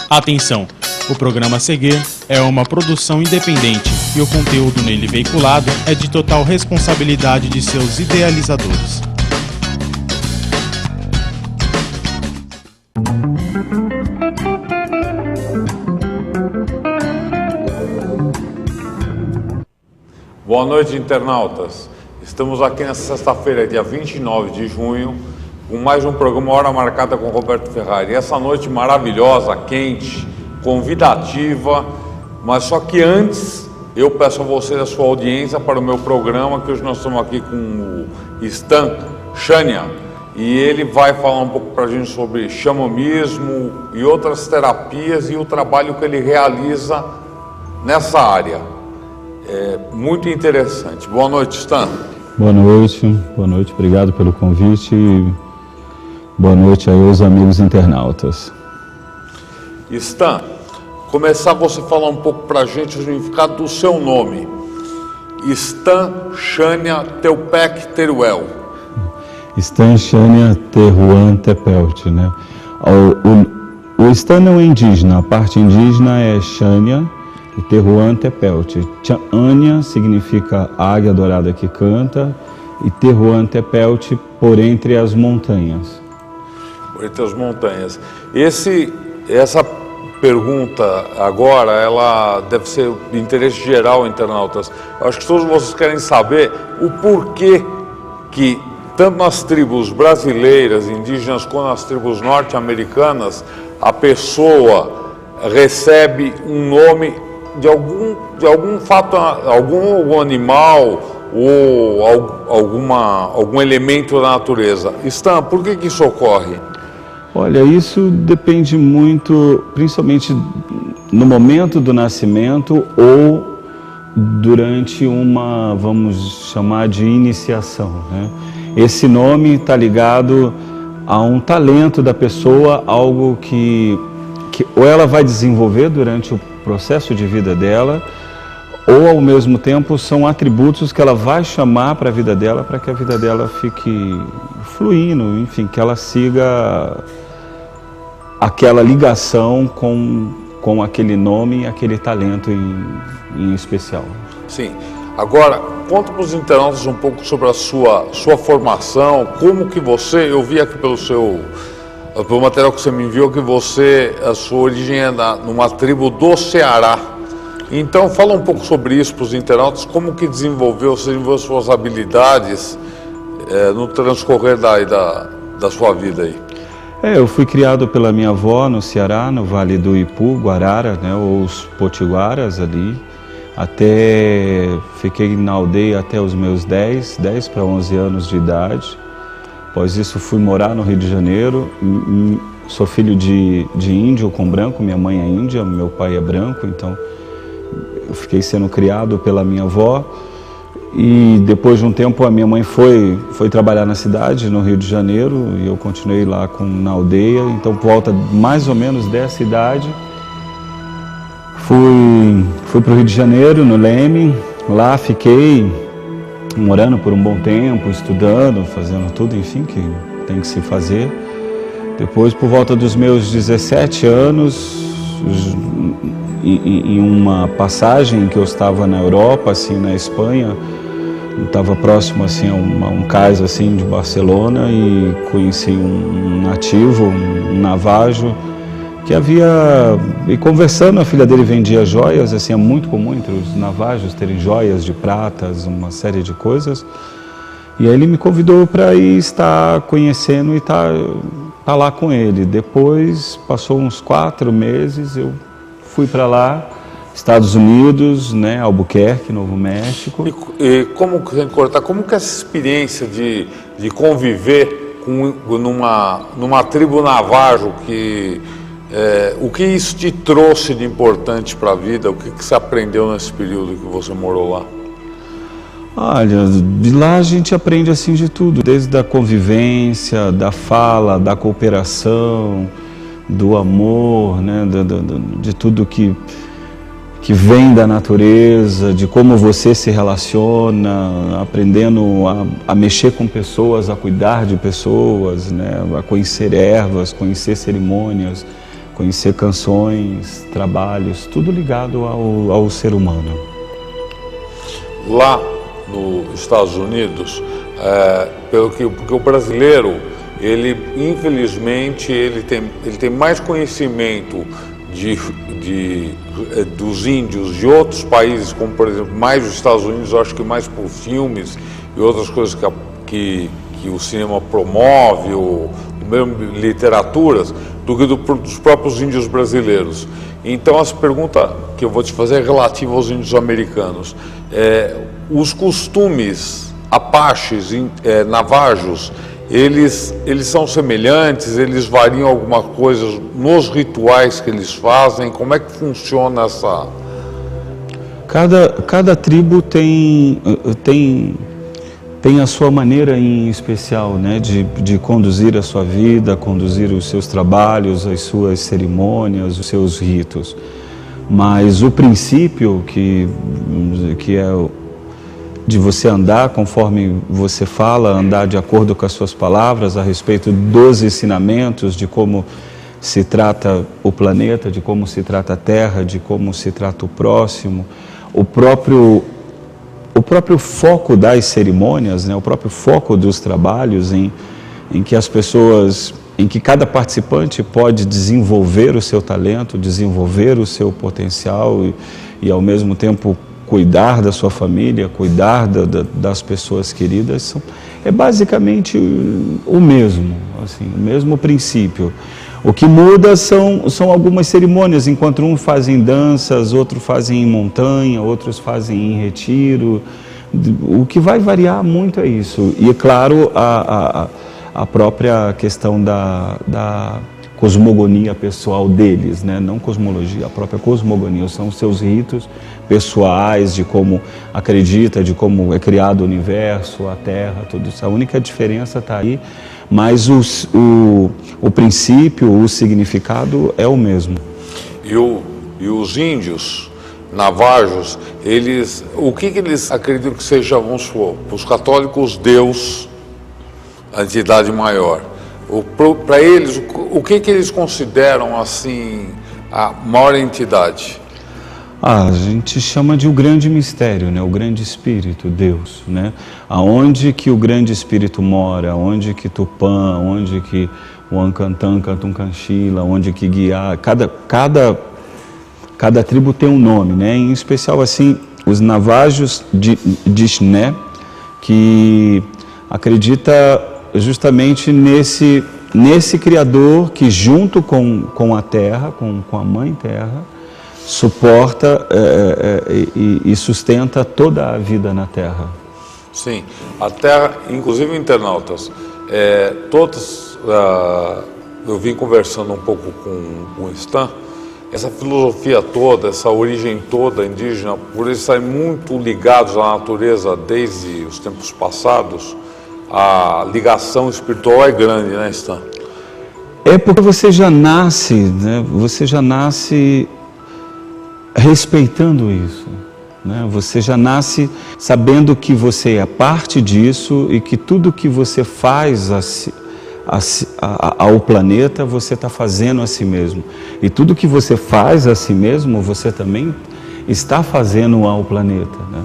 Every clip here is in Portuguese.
Atenção! O programa a seguir é uma produção independente e o conteúdo nele veiculado é de total responsabilidade de seus idealizadores. Boa noite, internautas. Estamos aqui nesta sexta-feira, dia 29 de junho, com mais um programa Hora Marcada com Roberto Ferrari. Essa noite maravilhosa, quente, convidativa, mas só que antes eu peço a vocês a sua audiência para o meu programa, que hoje nós estamos aqui com o Stan Chania, e ele vai falar um pouco para a gente sobre xamanismo e outras terapias e o trabalho que ele realiza nessa área. É muito interessante. Boa noite, Stan. Boa noite, obrigado pelo convite e boa noite aí aos amigos internautas. Stan, começar você falar um pouco para a gente o significado do seu nome. Stan Chania Teupec Teruel. Stan Chania Teruan Tepelt, né? O Stan não é indígena, a parte indígena é Chania e Teruan Tepelt. Chania significa águia dourada que canta e Teruan Tepelt, por entre as montanhas. Por entre as montanhas. Essa pergunta agora, ela deve ser de interesse geral, internautas. Eu acho que todos vocês querem saber o porquê que, tanto nas tribos brasileiras, indígenas, quanto nas tribos norte-americanas, a pessoa recebe um nome de algum fato, algum animal ou algum elemento da natureza. Stan, por que isso ocorre? Olha, isso depende muito, principalmente no momento do nascimento ou durante uma, vamos chamar de iniciação, né? Esse nome está ligado a um talento da pessoa, algo que ou ela vai desenvolver durante o processo de vida dela, ou ao mesmo tempo são atributos que ela vai chamar para a vida dela, para que a vida dela fique fluindo, enfim, que ela siga aquela ligação com aquele nome e aquele talento em especial. Sim. Agora, conta para os internautas um pouco sobre a sua formação, como que você, eu vi aqui pelo material que você me enviou, que a sua origem é numa tribo do Ceará. Então, fala um pouco sobre isso para os internautas, como que você desenvolveu suas habilidades no transcorrer da sua vida aí. Eu fui criado pela minha avó no Ceará, no Vale do Ipu, Guarara, né, ou os Potiguaras ali. Fiquei na aldeia até os meus 10 para 11 anos de idade. Após isso fui morar no Rio de Janeiro. Sou filho de índio com branco, minha mãe é índia, meu pai é branco, então eu fiquei sendo criado pela minha avó. E depois de um tempo a minha mãe foi trabalhar na cidade, no Rio de Janeiro, e eu continuei lá na aldeia. Então, por volta mais ou menos dessa idade, fui para o Rio de Janeiro, no Leme. Lá fiquei morando por um bom tempo, estudando, fazendo tudo, enfim, que tem que se fazer. Depois, por volta dos meus 17 anos, em uma passagem que eu estava na Europa, assim, na Espanha, eu estava próximo assim a um cais assim de Barcelona e conheci um nativo, um navajo, e conversando, a filha dele vendia joias, assim, é muito comum entre os navajos terem joias de pratas, uma série de coisas. E aí ele me convidou para ir estar conhecendo e estar lá com ele. Depois, passou uns 4 meses, eu fui para lá, Estados Unidos, né, Albuquerque, Novo México. E como que essa experiência de conviver numa tribo navajo, o que isso te trouxe de importante para a vida? O que você aprendeu nesse período que você morou lá? Olha, de lá a gente aprende assim de tudo, desde a convivência, da fala, da cooperação, do amor, né, de tudo que que vem da natureza, de como você se relaciona, aprendendo a mexer com pessoas, a cuidar de pessoas, né? A conhecer ervas, conhecer cerimônias, conhecer canções, trabalhos, tudo ligado ao ser humano. Lá nos Estados Unidos, porque o brasileiro, ele infelizmente ele tem mais conhecimento dos índios de outros países, como por exemplo mais dos Estados Unidos, eu acho que mais por filmes e outras coisas que o cinema promove, ou mesmo literaturas, do que dos próprios índios brasileiros. Então essa pergunta que eu vou te fazer é relativa aos índios americanos. Os costumes apaches, navajos, eles são semelhantes, eles variam alguma coisa nos rituais que eles fazem? Como é que funciona essa... Cada tribo tem a sua maneira em especial, né, de conduzir a sua vida, conduzir os seus trabalhos, as suas cerimônias, os seus ritos. Mas o princípio que é de você andar conforme você fala, andar de acordo com as suas palavras a respeito dos ensinamentos, de como se trata o planeta, de como se trata a Terra, de como se trata o próximo, o próprio foco das cerimônias, né, o próprio foco dos trabalhos em que as pessoas, em que cada participante pode desenvolver o seu talento, desenvolver o seu potencial e ao mesmo tempo cuidar da sua família, cuidar das pessoas queridas, é basicamente o mesmo, assim, o mesmo princípio. O que muda são algumas cerimônias, enquanto uns fazem danças, outros fazem em montanha, outros fazem em retiro. O que vai variar muito é isso. E, é claro, a própria questão da cosmogonia pessoal deles, né? Não cosmologia, a própria cosmogonia, são os seus ritos pessoais, de como acredita, de como é criado o universo, a Terra, tudo isso. A única diferença está aí, mas o princípio, o significado é o mesmo. E os índios navajos, o que eles acreditam que seja, vamos supor, para os católicos, Deus, a entidade maior? Para eles, o que eles consideram assim a maior entidade? A gente chama de o grande mistério, né? O grande espírito, Deus, né? Aonde que o grande espírito mora, onde que Tupã, onde que o Ancantã, Cantuncanchila, onde que Guiá, cada tribo tem um nome, né? Em especial assim, os navajos de Xné, que acredita justamente nesse Criador que junto com a Terra, com a Mãe Terra, suporta e sustenta toda a vida na Terra. Sim, a Terra, inclusive internautas, eu vim conversando um pouco com o Stan, essa filosofia toda, essa origem toda indígena, por eles estarem muito ligados à natureza desde os tempos passados, a ligação espiritual é grande, né, Stan? É porque você já nasce, né? Você já nasce respeitando isso, né? Você já nasce sabendo que você é parte disso e que tudo que você faz ao planeta, você está fazendo a si mesmo. E tudo que você faz a si mesmo, você também está fazendo ao planeta, né?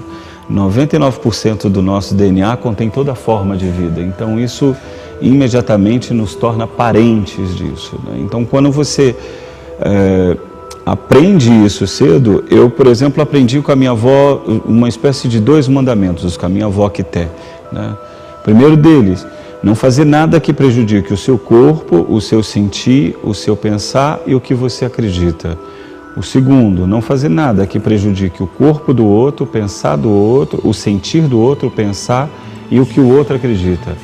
99% do nosso DNA contém toda forma de vida, então isso imediatamente nos torna parentes disso, né? Então quando você aprende isso cedo, eu, por exemplo, aprendi com a minha avó uma espécie de 2 mandamentos, com a minha avó Quité, né? Primeiro deles, não fazer nada que prejudique o seu corpo, o seu sentir, o seu pensar e o que você acredita. O segundo, não fazer nada que prejudique o corpo do outro, o pensar do outro, o sentir do outro, o pensar e o que o outro acredita.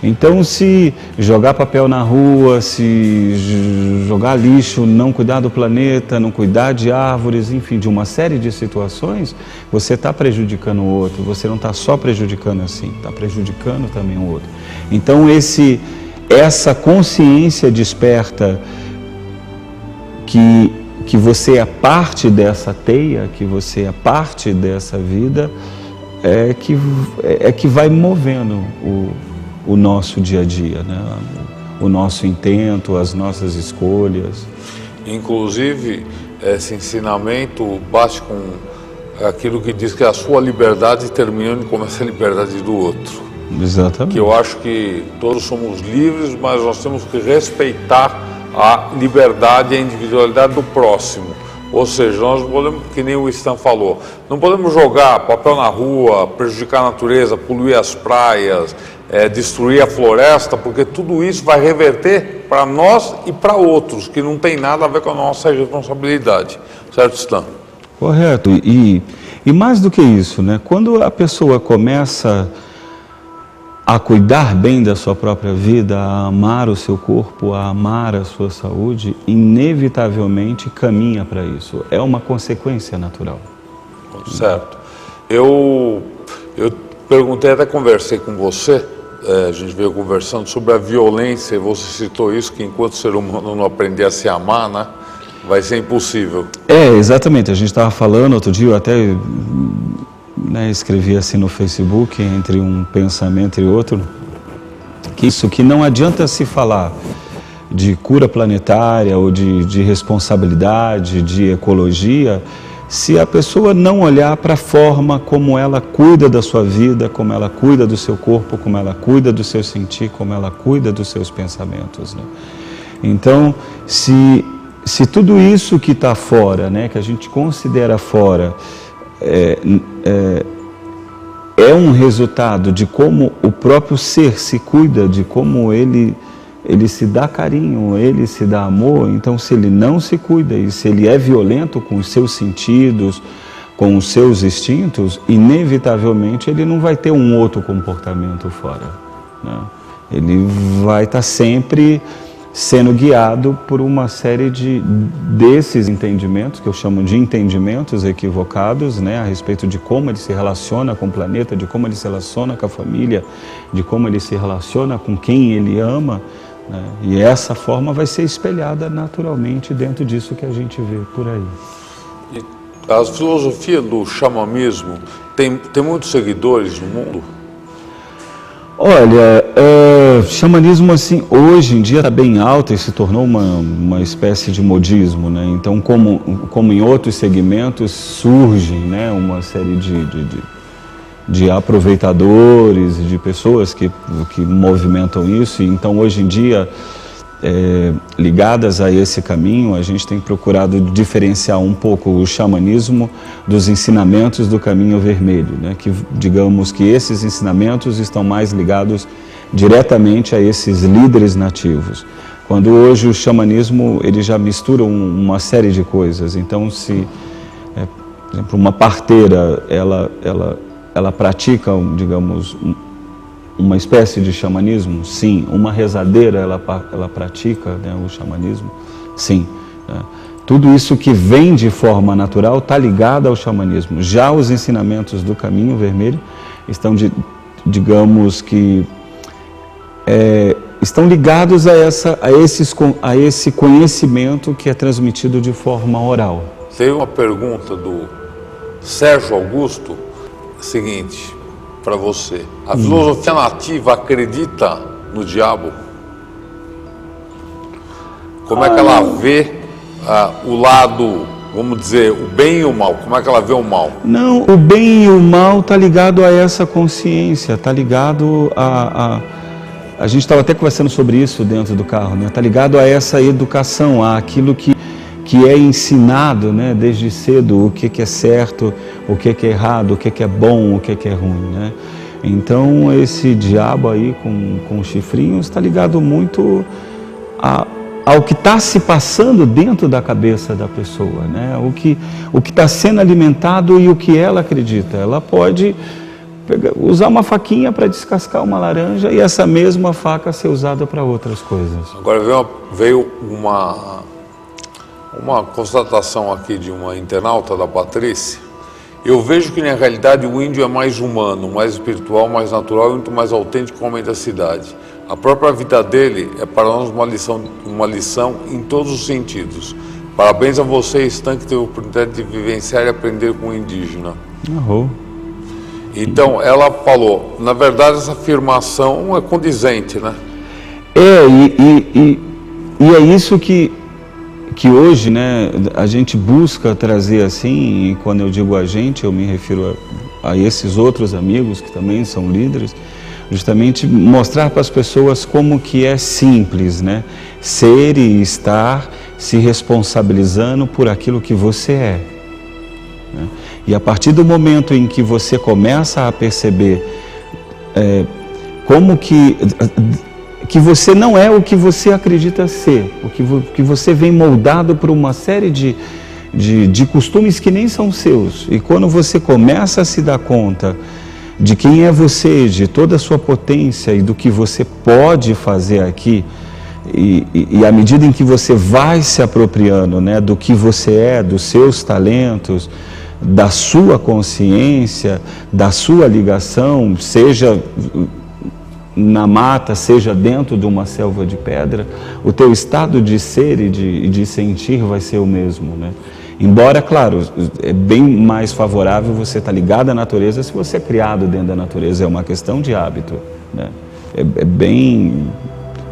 Então, se jogar papel na rua, se jogar lixo, não cuidar do planeta, não cuidar de árvores, enfim, de uma série de situações, você está prejudicando o outro. Você não está só prejudicando assim, está prejudicando também o outro. Então, essa consciência desperta que que você é parte dessa teia, que você é parte dessa vida, é que vai movendo o nosso dia a dia, né? O nosso intento, as nossas escolhas. Inclusive, esse ensinamento bate com aquilo que diz que a sua liberdade termina onde começa a liberdade do outro. Exatamente. Que eu acho que todos somos livres, mas nós temos que respeitar a liberdade e a individualidade do próximo. Ou seja, nós não podemos, que nem o Stan falou, não podemos jogar papel na rua, prejudicar a natureza, poluir as praias, destruir a floresta, porque tudo isso vai reverter para nós e para outros, que não tem nada a ver com a nossa responsabilidade. Certo, Stan? Correto. E mais do que isso, né? Quando a pessoa começa a cuidar bem da sua própria vida, a amar o seu corpo, a amar a sua saúde, inevitavelmente caminha para isso. É uma consequência natural. Certo. Eu perguntei, até conversei com você, a gente veio conversando sobre a violência, e você citou isso, que enquanto o ser humano não aprender a se amar, né, vai ser impossível. Exatamente. A gente estava falando outro dia, eu até escrevi assim no Facebook, entre um pensamento e outro, que não adianta se falar de cura planetária ou de responsabilidade, de ecologia, se a pessoa não olhar para a forma como ela cuida da sua vida, como ela cuida do seu corpo, como ela cuida do seu sentir, como ela cuida dos seus pensamentos, né? Então, se tudo isso que está fora, né, que a gente considera fora, é um resultado de como o próprio ser se cuida, de como ele se dá carinho, ele se dá amor. Então, se ele não se cuida e se ele é violento com os seus sentidos, com os seus instintos, inevitavelmente ele não vai ter um outro comportamento fora, né? Ele vai estar sempre sendo guiado por uma série desses entendimentos, que eu chamo de entendimentos equivocados, né, a respeito de como ele se relaciona com o planeta, de como ele se relaciona com a família, de como ele se relaciona com quem ele ama, né, e essa forma vai ser espelhada naturalmente dentro disso que a gente vê por aí. E a filosofia do xamanismo tem muitos seguidores no mundo? Olha, xamanismo assim, hoje em dia está bem alto e se tornou uma espécie de modismo, né? Então, como em outros segmentos, surge, né, uma série de aproveitadores, de pessoas que movimentam isso. E então, hoje em dia, ligadas a esse caminho, a gente tem procurado diferenciar um pouco o xamanismo dos ensinamentos do caminho vermelho, né? Que digamos que esses ensinamentos estão mais ligados diretamente a esses líderes nativos, quando hoje o xamanismo ele já mistura uma série de coisas. Então, se por exemplo, uma parteira ela pratica, digamos, uma espécie de xamanismo, sim. Uma rezadeira, ela pratica, né, o xamanismo, sim. Né? Tudo isso que vem de forma natural está ligado ao xamanismo. Já os ensinamentos do Caminho Vermelho estão, digamos que, estão ligados a esse conhecimento que é transmitido de forma oral. Tem uma pergunta do Sérgio Augusto, seguinte, para você. A filosofia nativa acredita no diabo? Como é que ela vê o lado, vamos dizer, o bem e o mal? Como é que ela vê o mal? Não, o bem e o mal está ligado a essa consciência, está ligado a gente estava até conversando sobre isso dentro do carro, né? Está ligado a essa educação, àquilo que é ensinado, né, desde cedo, o que é certo, o que é errado, o que é bom, o que é ruim, né? Então, esse diabo aí com chifrinhos está ligado muito ao que está se passando dentro da cabeça da pessoa, né? O que está sendo alimentado e o que ela acredita. Ela pode usar uma faquinha para descascar uma laranja e essa mesma faca ser usada para outras coisas. Agora veio uma constatação aqui de uma internauta, da Patrícia. Eu vejo que na realidade o índio é mais humano, mais espiritual, mais natural e muito mais autêntico que o homem da cidade. A própria vida dele é para nós uma lição em todos os sentidos. Parabéns a você, Stan, que teve a oportunidade de vivenciar e aprender com o indígena. Então, ela falou, na verdade, essa afirmação é condizente, né? E é isso que hoje, né, a gente busca trazer assim, e quando eu digo a gente, eu me refiro a esses outros amigos que também são líderes, justamente mostrar para as pessoas como que é simples, né, ser e estar se responsabilizando por aquilo que você é, né? E a partir do momento em que você começa a perceber como que você não é o que você acredita ser, que você vem moldado por uma série de costumes que nem são seus. E quando você começa a se dar conta de quem é você, de toda a sua potência e do que você pode fazer aqui, e à medida em que você vai se apropriando, né, do que você é, dos seus talentos, da sua consciência, da sua ligação, seja na mata, seja dentro de uma selva de pedra, o teu estado de ser e de sentir vai ser o mesmo, né? Embora, claro, é bem mais favorável você estar ligado à natureza se você é criado dentro da natureza, é uma questão de hábito, né?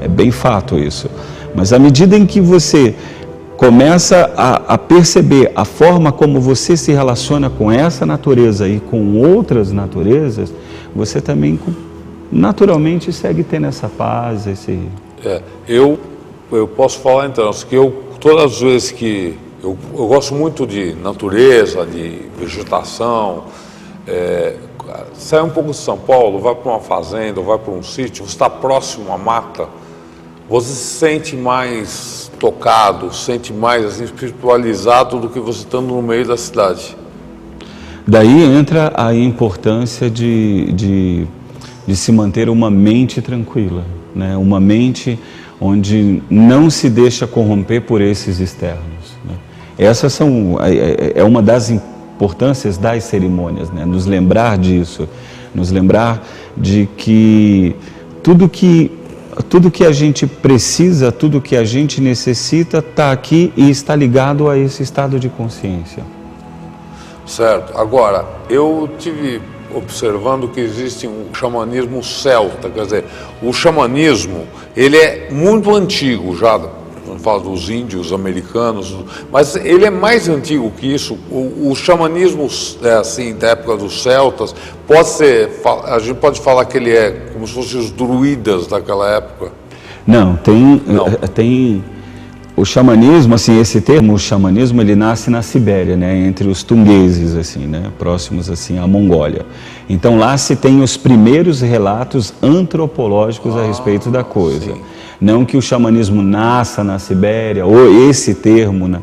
É bem fato isso. Mas à medida em que você começa a perceber a forma como você se relaciona com essa natureza e com outras naturezas, você também naturalmente segue tendo essa paz, eu posso falar então, que todas as vezes que eu gosto muito de natureza, de vegetação, sai um pouco de São Paulo, vai para uma fazenda, ou vai para um sítio, você está próximo à mata, você se sente mais tocado, se sente mais assim, espiritualizado do que você estando no meio da cidade. Daí entra a importância de se manter uma mente tranquila, né? Uma mente onde não se deixa corromper por esses externos, né? Essas é uma das importâncias das cerimônias, né? Nos lembrar disso, nos lembrar de que tudo que a gente precisa, tudo que a gente necessita está aqui e está ligado a esse estado de consciência. Certo. Agora, eu tive observando que existe um xamanismo celta, quer dizer, o xamanismo, ele é muito antigo já, quando fala dos índios americanos, mas ele é mais antigo que isso. O xamanismo, assim, da época dos celtas, a gente pode falar que ele é como se fossem os druidas daquela época? Não, tem o xamanismo, assim, esse termo, o xamanismo, ele nasce na Sibéria, né, entre os tungueses, assim, né, próximos, assim, à Mongólia. Então, lá se tem os primeiros relatos antropológicos a respeito da coisa. Sim. Não que o xamanismo nasça na Sibéria, ou esse termo, né,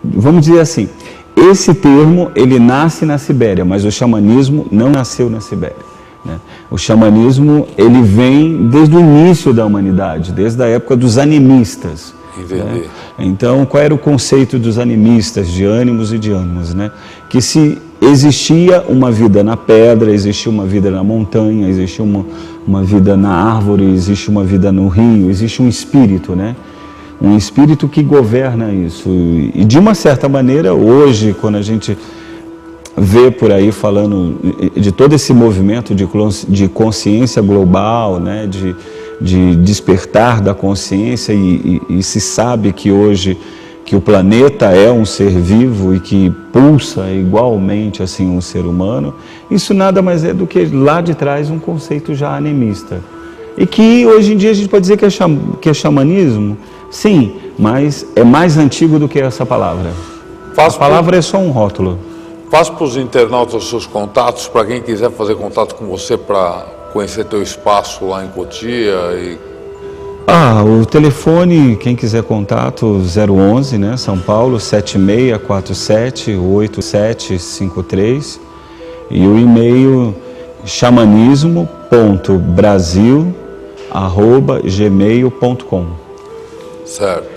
vamos dizer assim, esse termo, ele nasce na Sibéria, mas o xamanismo não nasceu na Sibéria. Né? O xamanismo, ele vem desde o início da humanidade, desde a época dos animistas. Né? Então, qual era o conceito dos animistas, de ânimos e de ânimos? Né? Que se existia uma vida na pedra, existia uma vida na montanha, existia uma vida na árvore, existe uma vida no rio, existe um espírito, né? Um espírito que governa isso. E de uma certa maneira, hoje, quando a gente vê por aí falando de todo esse movimento de consciência global, né, de despertar da consciência e se sabe que hoje que o planeta é um ser vivo e que pulsa igualmente assim um ser humano, isso nada mais é do que lá de trás um conceito já animista. E que hoje em dia a gente pode dizer que é xamanismo, sim, mas é mais antigo do que essa palavra. A palavra é só um rótulo. Faça para os internautas os seus contatos, para quem quiser fazer contato com você para conhecer teu espaço lá em Cotia. O telefone, quem quiser contato, 011, né, São Paulo, 7647-8753. E o e-mail xamanismo.brasil@gmail.com. Certo.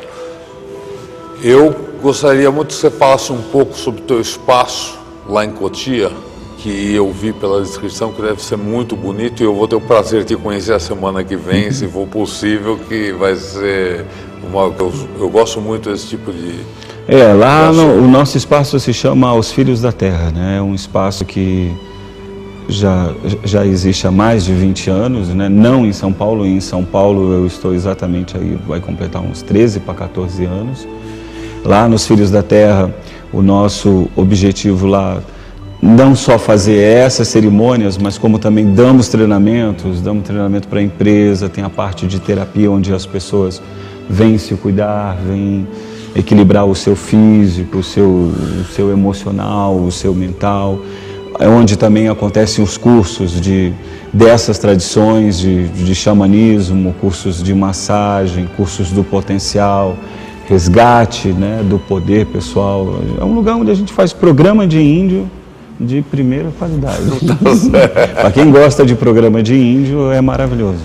Eu gostaria muito que você falasse um pouco sobre o teu espaço lá em Cotia, que eu vi pela descrição que deve ser muito bonito, e eu vou ter o prazer de te conhecer a semana que vem, se for possível, que vai ser Eu gosto muito desse tipo de... Lá o nosso espaço se chama Os Filhos da Terra, né? É um espaço que já existe há mais de 20 anos, né? Não em São Paulo. Em São Paulo eu estou exatamente aí, vai completar uns 13 para 14 anos. Lá nos Filhos da Terra, o nosso objetivo lá, não só fazer essas cerimônias, mas como também damos treinamento para a empresa, tem a parte de terapia onde as pessoas vêm se cuidar, vêm equilibrar o seu físico, o seu emocional, o seu mental, onde também acontecem os cursos dessas tradições de xamanismo, cursos de massagem, cursos do potencial, resgate, né, do poder pessoal. É um lugar onde a gente faz programa de índio de primeira qualidade. Para quem gosta de programa de índio, é maravilhoso.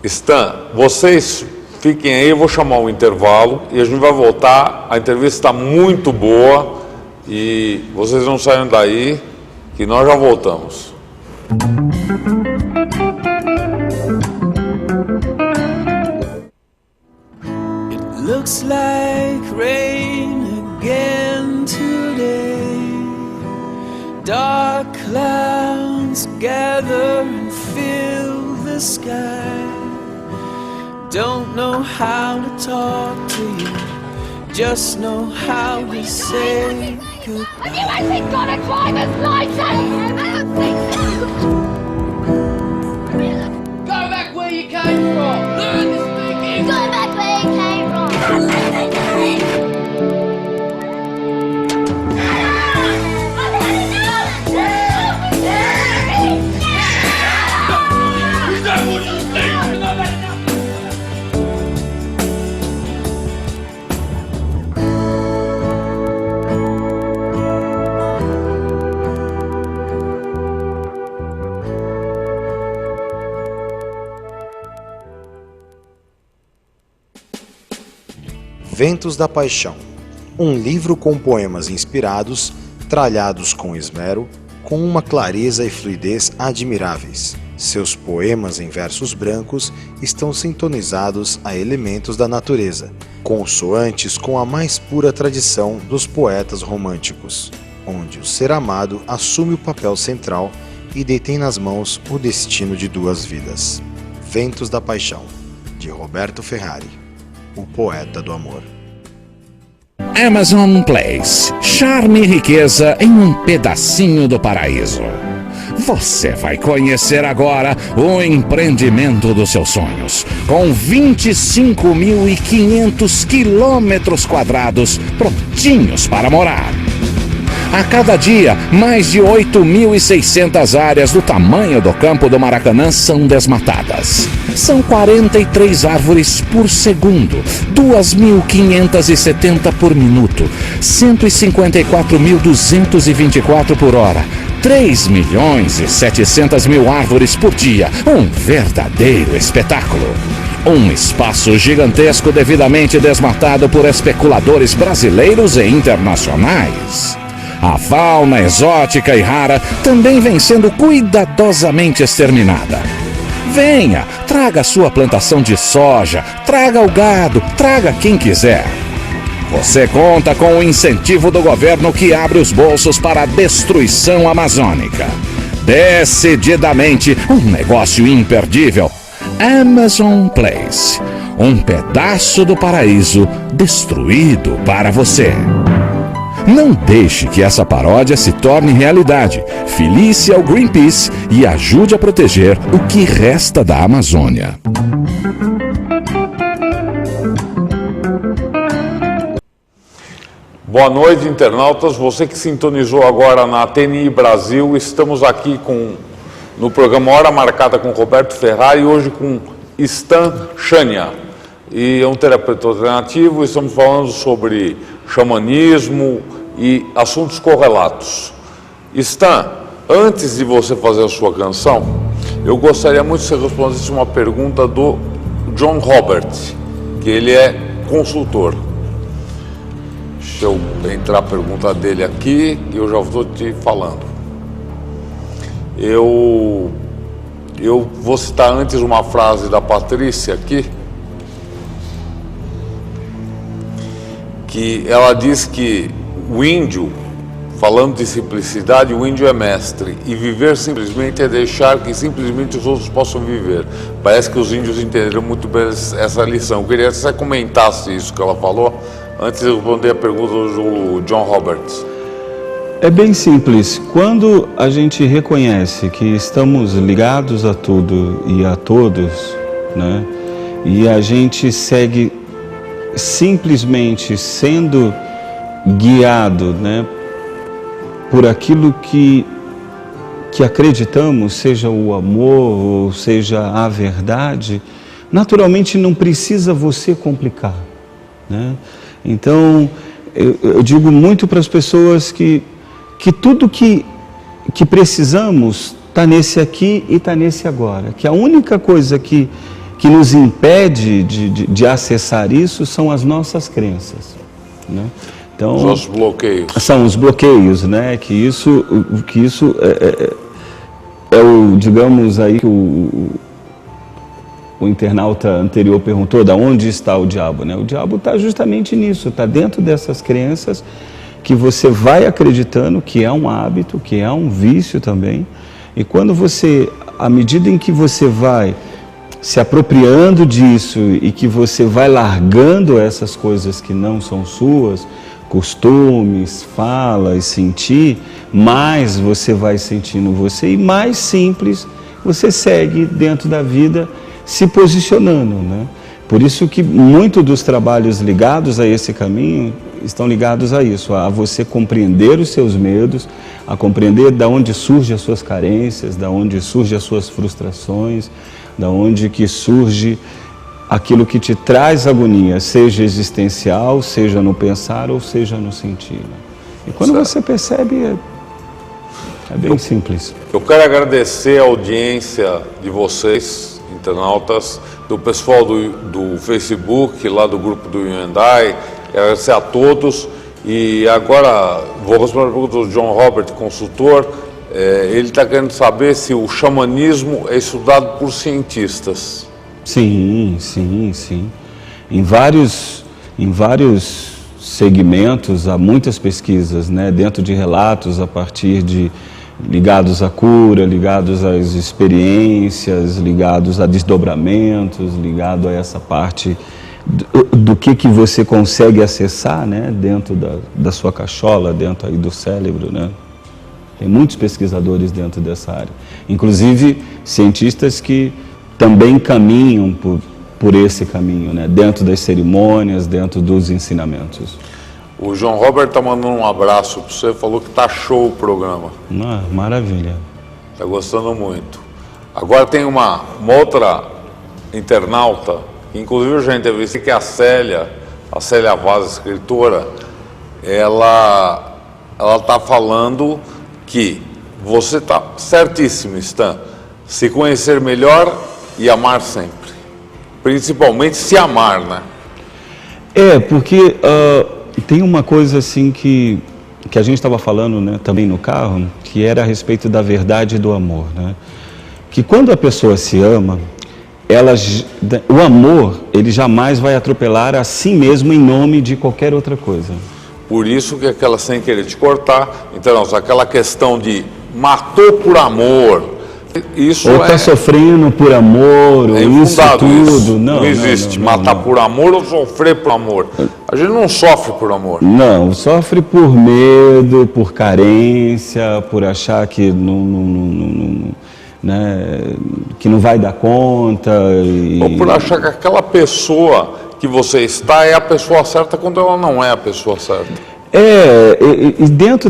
Stan, vocês fiquem aí, eu vou chamar um intervalo e a gente vai voltar. A entrevista está muito boa e vocês não saiam daí, que nós já voltamos. It looks like rain again today. Dark clouds gather and fill the sky. Don't know how to talk to you, just know how to say goodbye. Have you actually got a driver's license? Go back where you came from. Learn to speak English. Go back where you came from. Ventos da Paixão, um livro com poemas inspirados, tralhados com esmero, com uma clareza e fluidez admiráveis. Seus poemas em versos brancos estão sintonizados a elementos da natureza, consoantes com a mais pura tradição dos poetas românticos, onde o ser amado assume o papel central e detém nas mãos o destino de duas vidas. Ventos da Paixão, de Roberto Ferrari, o poeta do amor. Amazon Place. Charme e riqueza em um pedacinho do paraíso. Você vai conhecer agora o empreendimento dos seus sonhos, com 25.500 quilômetros quadrados prontinhos para morar. A cada dia, mais de 8.600 áreas do tamanho do campo do Maracanã são desmatadas. São 43 árvores por segundo, 2.570 por minuto, 154.224 por hora, 3.700.000 árvores por dia. Um verdadeiro espetáculo. Um espaço gigantesco devidamente desmatado por especuladores brasileiros e internacionais. A fauna exótica e rara também vem sendo cuidadosamente exterminada. Venha, traga a sua plantação de soja, traga o gado, traga quem quiser. Você conta com o incentivo do governo que abre os bolsos para a destruição amazônica. Decididamente um negócio imperdível. Amazon Place. Um pedaço do paraíso destruído para você. Não deixe que essa paródia se torne realidade. Filie-se ao Greenpeace e ajude a proteger o que resta da Amazônia. Boa noite, internautas. Você que sintonizou agora na TNI Brasil, estamos aqui no programa Hora Marcada com Roberto Ferrari, hoje com Stan Chania. E é um terapeuta alternativo, estamos falando sobre xamanismo e assuntos correlatos. Stan, antes de você fazer a sua canção, eu gostaria muito que você respondesse uma pergunta do John Robert, que ele é consultor. Deixa eu entrar a pergunta dele aqui e eu já estou te falando. Eu vou citar antes uma frase da Patrícia aqui. que ela diz que o índio, falando de simplicidade, o índio é mestre, e viver simplesmente é deixar que simplesmente os outros possam viver. Parece que os índios entenderam muito bem essa lição. Eu queria que você comentasse isso que ela falou, antes de responder a pergunta do John Roberts. É bem simples. Quando a gente reconhece que estamos ligados a tudo e a todos, né, e a gente segue simplesmente sendo guiado, né, por aquilo que acreditamos, seja o amor ou seja a verdade, naturalmente não precisa você complicar, né? Então, eu digo muito para as pessoas que tudo que precisamos está nesse aqui e está nesse agora, que a única coisa que nos impede de acessar isso são as nossas crenças, né? Então, são os bloqueios. São os bloqueios, né? Que isso é o, digamos aí, que o internauta anterior perguntou, de onde está o diabo, né? O diabo está justamente nisso, está dentro dessas crenças que você vai acreditando que é um hábito, que é um vício também. E quando você, à medida em que você vai se apropriando disso e que você vai largando essas coisas que não são suas, costumes, falas, sentir, mais você vai sentindo você e mais simples você segue dentro da vida se posicionando, né? Por isso que muitos dos trabalhos ligados a esse caminho estão ligados a isso, a você compreender os seus medos, a compreender de onde surgem as suas carências, de onde surgem as suas frustrações, de onde que surge aquilo que te traz agonia, seja existencial, seja no pensar ou seja no sentir. E quando você percebe, é bem simples. Eu quero agradecer a audiência de vocês, internautas, do pessoal do Facebook, lá do grupo do Hyundai, agradecer a todos. E agora vou responder a pergunta do John Robert, consultor. Ele está querendo saber se o xamanismo é estudado por cientistas. Sim. Em vários segmentos há muitas pesquisas, né, dentro de relatos a partir de ligados à cura, ligados às experiências, ligados a desdobramentos, ligado a essa parte do que você consegue acessar, né, dentro da sua cachola, dentro aí do cérebro, né? Tem muitos pesquisadores dentro dessa área, inclusive cientistas que também caminham por esse caminho, né? Dentro das cerimônias, dentro dos ensinamentos. O João Robert está mandando um abraço para você, falou que está show o programa. Maravilha. Está gostando muito. Agora tem uma outra internauta, que inclusive eu já entrevistei, que é a Célia Vaz, escritora. Ela está falando que você está certíssimo, Stan, se conhecer melhor e amar sempre. Principalmente se amar, né? Porque tem uma coisa assim que a gente estava falando, né, também no carro, que era a respeito da verdade e do amor, né? Que quando a pessoa se ama, o amor, ele jamais vai atropelar a si mesmo em nome de qualquer outra coisa. Por isso que aquela, sem querer te cortar, então, aquela questão de matou por amor, isso ou está sofrendo por amor, ou isso tudo. Isso. Não existe matar por amor ou sofrer por amor. A gente não sofre por amor. Não, sofre por medo, por carência, por achar que que não vai dar conta. Ou por achar que aquela pessoa que você está é a pessoa certa quando ela não é a pessoa certa. E dentro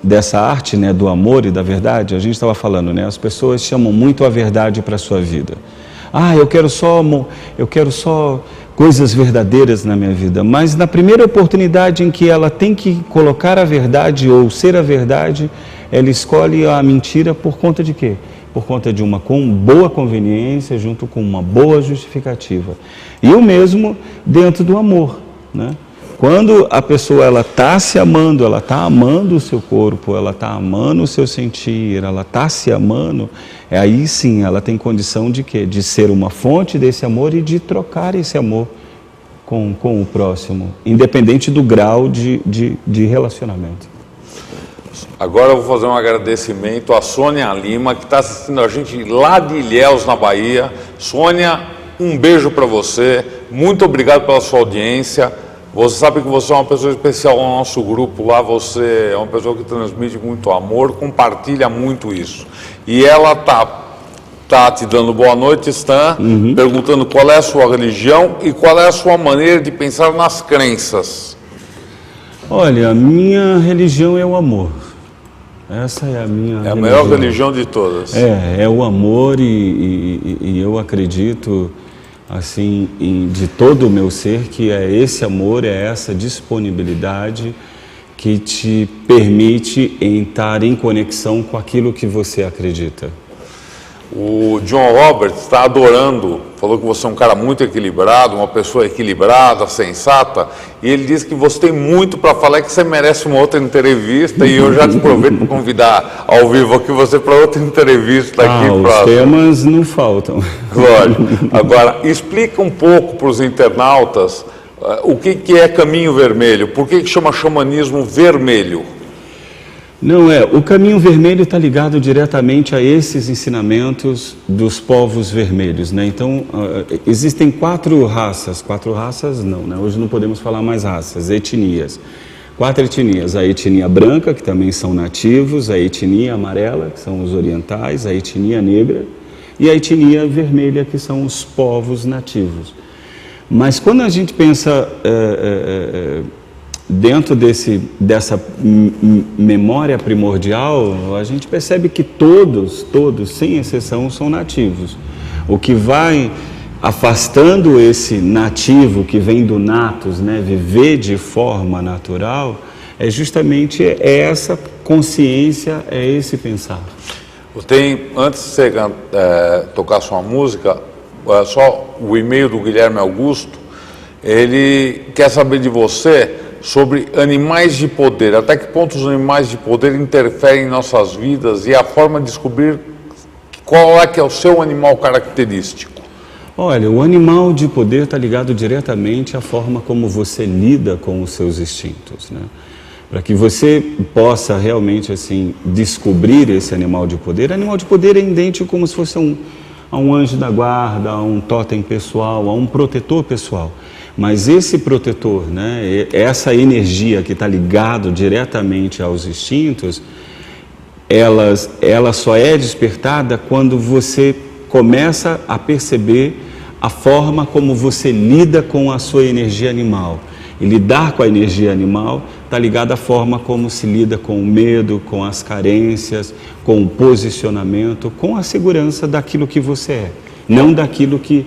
dessa arte, né, do amor e da verdade, a gente estava falando, né, as pessoas chamam muito a verdade para a sua vida. Eu quero só coisas verdadeiras na minha vida, mas na primeira oportunidade em que ela tem que colocar a verdade ou ser a verdade, ela escolhe a mentira por conta de quê? Por conta de uma boa conveniência junto com uma boa justificativa. E o mesmo dentro do amor, né? Quando a pessoa está se amando, ela está amando o seu corpo, ela está amando o seu sentir, ela está se amando, aí sim ela tem condição de quê? De ser uma fonte desse amor e de trocar esse amor com o próximo, independente do grau de relacionamento. Agora eu vou fazer um agradecimento à Sônia Lima, que está assistindo a gente lá de Ilhéus, na Bahia. Sônia, um beijo para você, muito obrigado pela sua audiência. Você sabe que você é uma pessoa especial no nosso grupo lá, você é uma pessoa que transmite muito amor, compartilha muito isso. E ela tá te dando boa noite, Stan, perguntando qual é a sua religião e qual é a sua maneira de pensar nas crenças. Olha, a minha religião é o amor. Essa é a minha religião. É a maior religião de todas. É o amor e eu acredito, assim, de todo o meu ser, que é esse amor, é essa disponibilidade que te permite estar em conexão com aquilo que você acredita. O John Roberts está adorando, falou que você é um cara muito equilibrado, uma pessoa equilibrada, sensata, e ele disse que você tem muito para falar e que você merece uma outra entrevista, e eu já te aproveito para convidar ao vivo aqui você para outra entrevista aqui. Os temas não faltam. Lógico. Agora, explica um pouco para os internautas o que é Caminho Vermelho, por que chama xamanismo vermelho? Não o Caminho Vermelho está ligado diretamente a esses ensinamentos dos povos vermelhos, né? Então, existem 4 raças não, né? Hoje não podemos falar mais raças, etnias. 4 etnias, a etnia branca, que também são nativos, a etnia amarela, que são os orientais, a etnia negra e a etnia vermelha, que são os povos nativos. Mas quando a gente pensa dentro dessa memória primordial, a gente percebe que todos, sem exceção, são nativos. O que vai afastando esse nativo que vem do natus, né, viver de forma natural, é justamente essa consciência, é esse pensar. Antes de você tocar sua música, só o e-mail do Guilherme Augusto, ele quer saber de você sobre animais de poder, até que ponto os animais de poder interferem em nossas vidas e a forma de descobrir qual é que é o seu animal característico. Olha, o animal de poder está ligado diretamente à forma como você lida com os seus instintos, né? Para que você possa realmente assim descobrir esse animal de poder é idêntico como se fosse a um anjo da guarda, a um totem pessoal, a um protetor pessoal. Mas esse protetor, né, essa energia que está ligado diretamente aos instintos, ela só é despertada quando você começa a perceber a forma como você lida com a sua energia animal. E lidar com a energia animal está ligado à forma como se lida com o medo, com as carências, com o posicionamento, com a segurança daquilo que você é, não daquilo que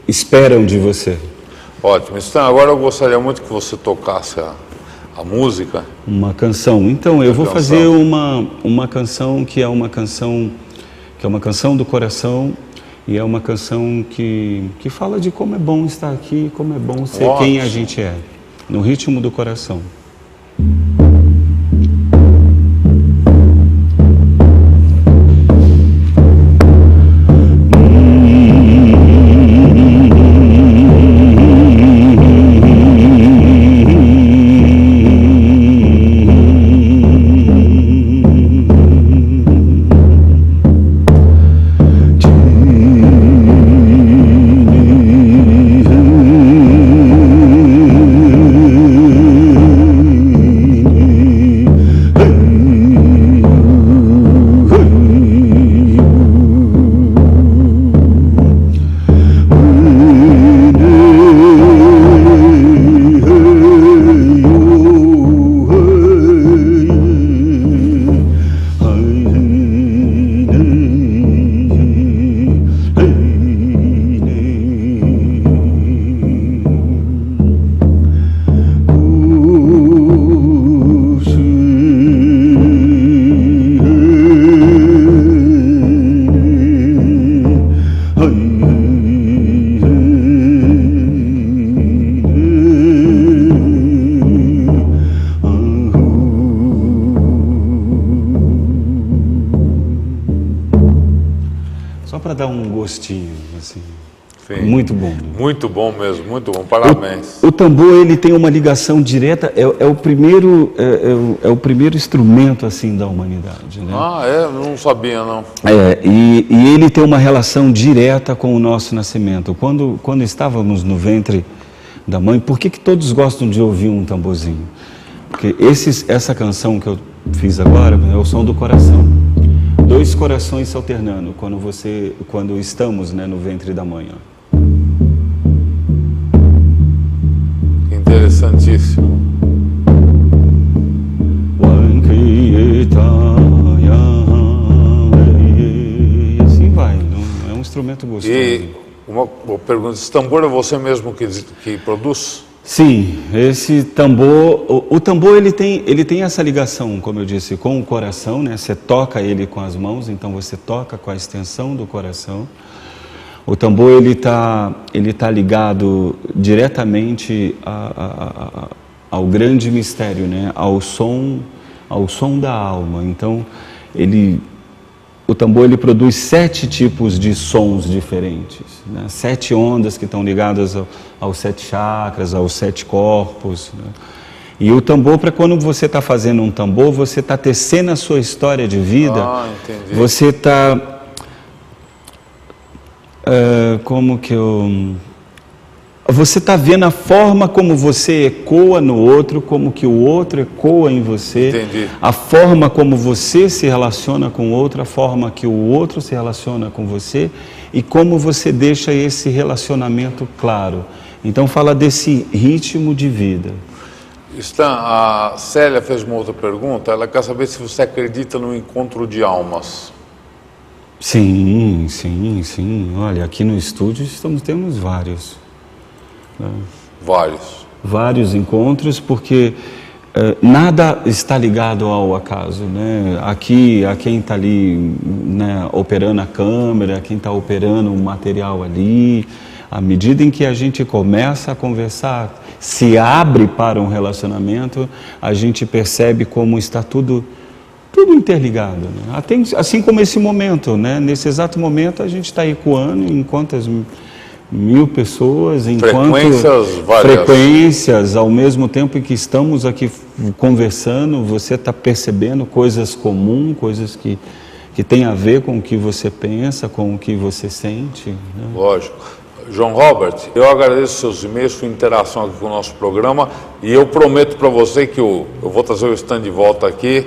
esperam de você. Ótimo. Stan, agora eu gostaria muito que você tocasse a música. Uma canção. Então, eu vou fazer uma canção que é uma canção do coração, e é uma canção que fala de como é bom estar aqui, como é bom ser quem a gente é, no ritmo do coração. Só para dar um gostinho, assim. Sim. Muito bom. Muito bom mesmo, muito bom, parabéns. O tambor, ele tem uma ligação direta, é o primeiro instrumento assim da humanidade, né? Não sabia não. E ele tem uma relação direta com o nosso nascimento. Quando estávamos no ventre da mãe, por que todos gostam de ouvir um tamborzinho? Porque essa canção que eu fiz agora é o som do coração. 2 corações se alternando quando estamos, né, no ventre da mãe. Interessantíssimo. E assim vai, é um instrumento gostoso. E uma pergunta, esse tambor é você mesmo que produz? Sim, esse tambor, o tambor ele tem essa ligação, como eu disse, com o coração, né? Você toca ele com as mãos, então você toca com a extensão do coração. O tambor ele tá ligado diretamente ao grande mistério, né? Ao som da alma. Então o tambor ele produz 7 tipos de sons diferentes, né? 7 ondas que estão ligadas aos 7 chakras, aos 7 corpos, né? E o tambor, para quando você está fazendo um tambor, você está tecendo a sua história de vida. Entendi. Você está você está vendo a forma como você ecoa no outro, como que o outro ecoa em você. Entendi. A forma como você se relaciona com o outro, a forma que o outro se relaciona com você e como você deixa esse relacionamento claro. Então fala desse ritmo de vida. Stan, a Célia fez uma outra pergunta, ela quer saber se você acredita no encontro de almas. Sim. Olha, aqui no estúdio temos vários. Né? Vários encontros, porque nada está ligado ao acaso, né? Aqui, a quem está ali, né, operando a câmera, quem está operando o material ali, à medida em que a gente começa a conversar, se abre para um relacionamento, a gente percebe como está tudo interligado, né? Assim como esse momento, né? Nesse exato momento a gente está ecoando em quantas mil pessoas, frequências, ao mesmo tempo em que estamos aqui conversando, você está percebendo coisas comuns, coisas que têm a ver com o que você pensa, com o que você sente, né? Lógico. João Robert, eu agradeço seus e-mails, sua interação aqui com o nosso programa, e eu prometo para você que eu vou trazer o Stan de volta aqui,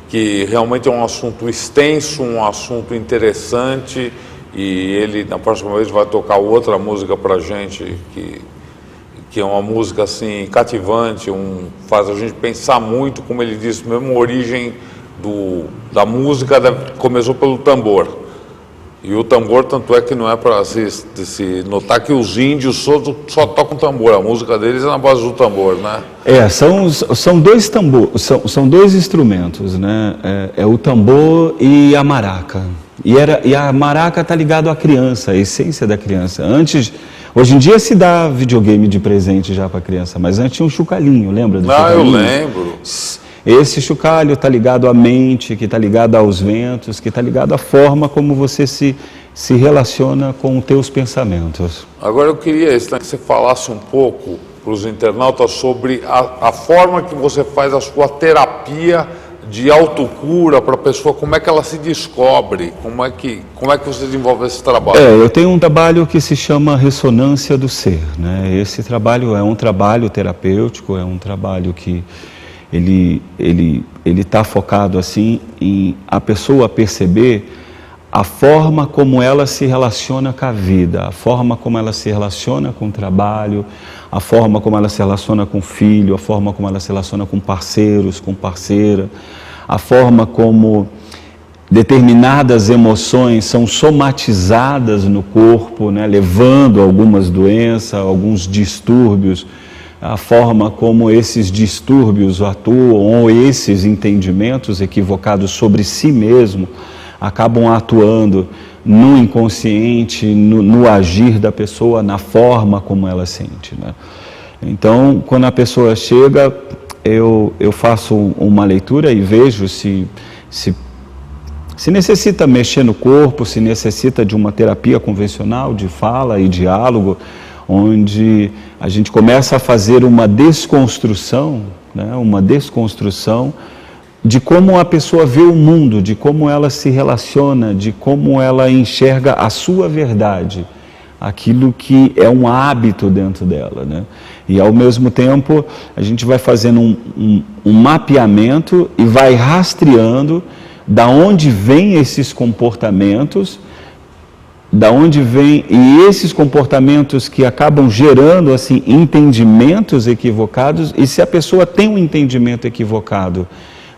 que realmente é um assunto extenso, um assunto interessante, e ele na próxima vez vai tocar outra música para a gente, que é uma música assim cativante, faz a gente pensar muito, como ele disse, mesmo a origem da música começou pelo tambor. E o tambor, tanto é que não é para se notar que os índios só tocam tambor, a música deles é na base do tambor, né? São 2 tambores, são 2 instrumentos, né? É o tambor e a maraca. E a maraca está ligado à criança, à essência da criança. Hoje em dia se dá videogame de presente já para a criança, mas antes tinha um chocalhinho, lembra do chocalhinho? Eu lembro. Esse chocalho está ligado à mente, que está ligado aos ventos, que está ligado à forma como você se relaciona com os teus pensamentos. Agora eu queria que você falasse um pouco para os internautas sobre a forma que você faz a sua terapia de autocura para a pessoa, como é que ela se descobre, como é que você desenvolve esse trabalho? Eu tenho um trabalho que se chama Ressonância do Ser, né? Esse trabalho é um trabalho terapêutico, é um trabalho que ele está focado assim em a pessoa perceber a forma como ela se relaciona com a vida, a forma como ela se relaciona com o trabalho, a forma como ela se relaciona com o filho, a forma como ela se relaciona com parceiros, com parceira, a forma como determinadas emoções são somatizadas no corpo, né, levando a algumas doenças, alguns distúrbios, a forma como esses distúrbios atuam ou esses entendimentos equivocados sobre si mesmo acabam atuando no inconsciente, no agir da pessoa, na forma como ela sente, né? Então, quando a pessoa chega, eu faço uma leitura e vejo se Se necessita mexer no corpo, se necessita de uma terapia convencional de fala e diálogo, onde a gente começa a fazer uma desconstrução, né, uma desconstrução de como a pessoa vê o mundo, de como ela se relaciona, de como ela enxerga a sua verdade, aquilo que é um hábito dentro dela, né? E ao mesmo tempo a gente vai fazendo um mapeamento e vai rastreando da onde vêm esses comportamentos, da onde vem, e esses comportamentos que acabam gerando assim entendimentos equivocados, e se a pessoa tem um entendimento equivocado,